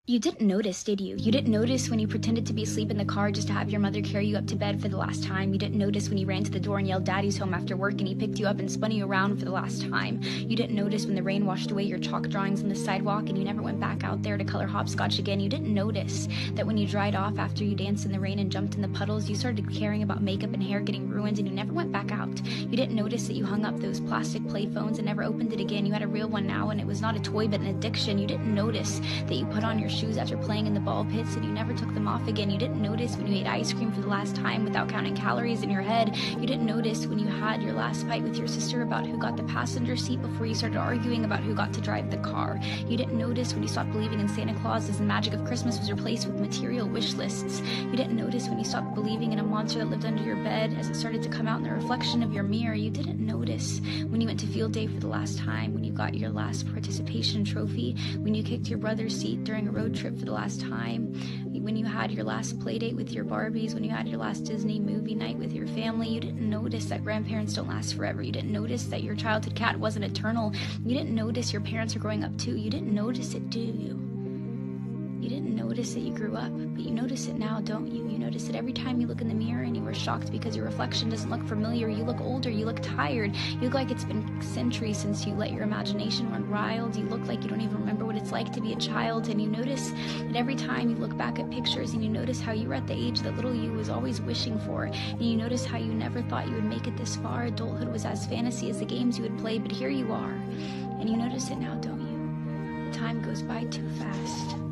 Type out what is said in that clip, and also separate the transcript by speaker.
Speaker 1: You didn't notice, did you? You didn't notice when you pretended to be asleep in the car just to have your mother carry you up to bed for the last time. You didn't notice when you ran to the door and yelled "Daddy's home" after work and he picked you up and spun you around for the last time. You didn't notice when the rain washed away your chalk drawings on the sidewalk and you never went back out there to color hopscotch again. You didn't notice that when you dried off after you danced in the rain and jumped in the puddles, you started caring about makeup and hair getting ruined and you never went back out. You didn't notice that you hung up those plastic play phones and never opened it again. You had a real one now and it was not a toy but an addiction. You didn't notice that you put on your shoes after playing in the ball pits and you never took them off again. You didn't notice when you ate ice cream for the last time without counting calories in your head. You didn't notice when you had your last fight with your sister about who got the passenger seat before you started arguing about who got to drive the car. You didn't notice when you stopped believing in Santa Claus as the magic of Christmas was replaced with material wish lists. You didn't notice when you stopped believing in a monster that lived under your bed as it started to come out in the reflection of your mirror. You didn't notice when you went to field day for the last time, when you got your last participation trophy, when you kicked your brother's seat during a road trip for the last time, when you had your last play date with your Barbies, when you had your last Disney movie night with your family. You didn't notice that grandparents don't last forever. You didn't notice that your childhood cat wasn't eternal. You didn't notice your parents are growing up too. You didn't notice it, do you? You didn't notice that you grew up, but you notice it now, don't you? You notice it every time you look in the mirror and you were shocked because your reflection doesn't look familiar. You look older, you look tired, you look like it's been centuries since you let your imagination run wild. You look like you don't even remember what it's like to be a child, and you notice that every time you look back at pictures and you notice how you were at the age that little you was always wishing for, and you notice how you never thought you would make it this far. Adulthood was as fantasy as the games you would play, but here you are, and you notice it now, don't you? The time goes by too fast.